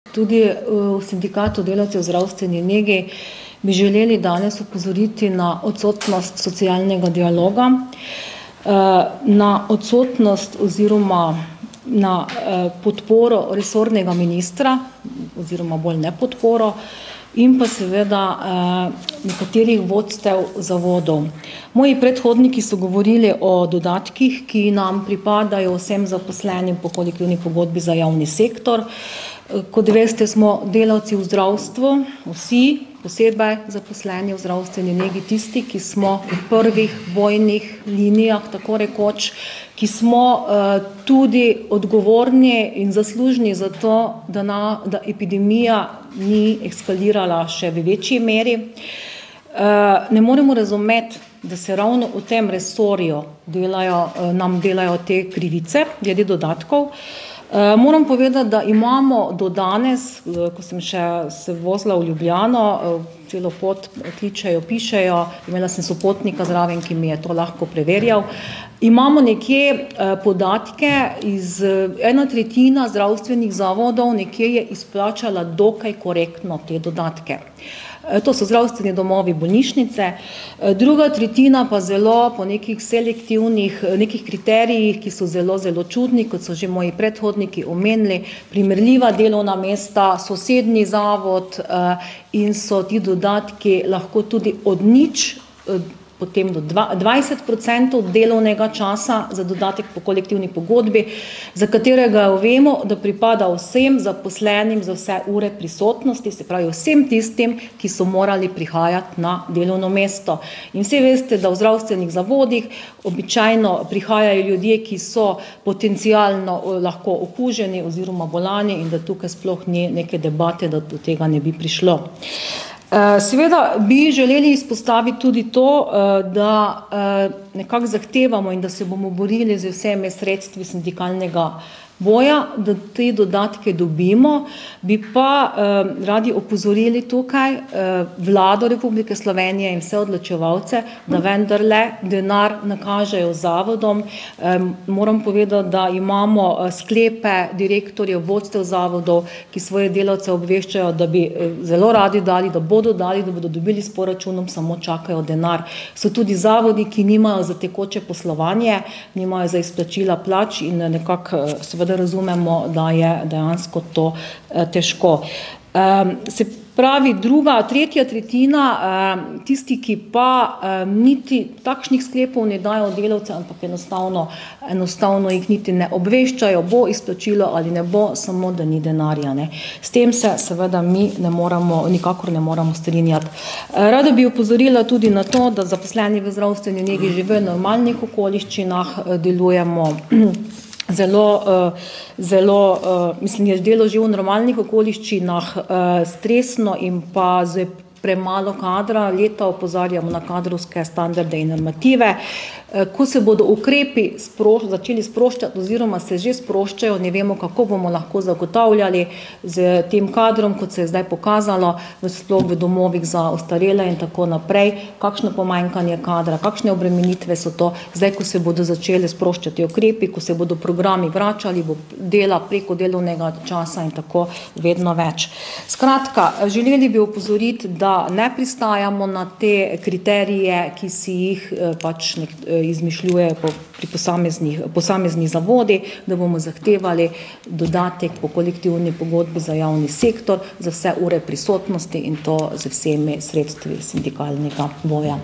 Tudi v Sindikatu delavcev v zdravstveni negi bi želeli danes opozoriti na odsotnost socialnega dialoga, na odsotnost oziroma na podporo resornega ministra oziroma bolj nepodporo in pa seveda nekaterih vodstev zavodov. Moji predhodniki so govorili o dodatkih, ki nam pripadajo vsem zaposlenim po kolektivni pogodbi za javni sektor. Kot veste, smo delavci v zdravstvu, vsi, posebej zaposleni v zdravstveni negi, tisti, ki smo v prvih bojnih linijah, tako rekoč, ki smo tudi odgovorni in zaslužni za to, da epidemija ni eskalirala še v večji meri. Ne moremo razumeti, da se ravno v tem resorju nam delajo te krivice glede dodatkov. Moram povedati, da imamo do danes, ko sem še se vozila v Ljubljano, celo pot kličejo, pišejo, imela sem sopotnika zraven, ki mi je to lahko preverjal. Imamo nekje podatke iz 1/3 zdravstvenih zavodov, nekje je izplačala dokaj korektno te dodatke. To so zdravstveni domovi, bolnišnice, 2/3 pa zelo po nekih selektivnih, nekih kriterijih, ki so zelo, zelo čudni, kot so že moji predhodniki omenili, primerljiva delovna mesta, sosednji zavod in so ti dodatki lahko tudi od nič, potem do 20% delovnega časa za dodatek po kolektivni pogodbi, za katerega vemo, da pripada vsem zaposlenim za vse ure prisotnosti, se pravi vsem tistim, ki so morali prihajati na delovno mesto. In vsi veste, da v zdravstvenih zavodih običajno prihajajo ljudje, ki so potencialno lahko okuženi oziroma bolani in da tukaj sploh ni neke debate, da do tega ne bi prišlo. Seveda bi želeli izpostaviti tudi to, da nekako zahtevamo in da se bomo borili z vsemi sredstvi sindikalnega boja, da te dodatke dobimo, bi pa radi opozorili tukaj Vlado Republike Slovenije in vse odločevalce, da vendarle denar nakažejo zavodom. Moram povedati, da imamo sklepe direktorjev, vodstev zavodov, ki svoje delavce obveščajo, da bi zelo radi dali, da bodo dobili s proračunom, samo čakajo denar. So tudi zavodi, ki nimajo za tekoče poslovanje, nimajo za izplačila plač in nekako seveda razumemo, da je dejansko to težko. Se pravi, tretja tretjina, tisti, ki pa niti takšnih sklepov ne dajo delavce, ampak enostavno jih niti ne obveščajo, bo izplačilo ali ne bo, samo da ni denarja. S tem se seveda mi nikakor ne moramo strinjati. Rada bi opozorila tudi na to, da zaposleni v zdravstveni negi že v normalnih okoliščinah delujemo mislim, je delo že v normalnih okoliščinah stresno in pa z premalo kadra, leta opozarjamo na kadrovske standarde in normative. Ko se bodo ukrepi začeli sproščati oziroma se že sproščajo, ne vemo, kako bomo lahko zagotavljali z tem kadrom, kot se je zdaj pokazalo, sploh v domovih za ostarele in tako naprej, kakšno pomanjkanje kadra, kakšne obremenitve so to, zdaj, ko se bodo začeli sproščati ukrepi, ko se bodo programi vračali, bo dela preko delovnega časa in tako vedno več. Skratka, želeli bi opozoriti, da ne pristajamo na te kriterije, ki si jih pač izmišljujejo pri posamezni zavodi, da bomo zahtevali dodatek po kolektivni pogodbi za javni sektor, za vse ure prisotnosti in to z vsemi sredstvi sindikalnega boja.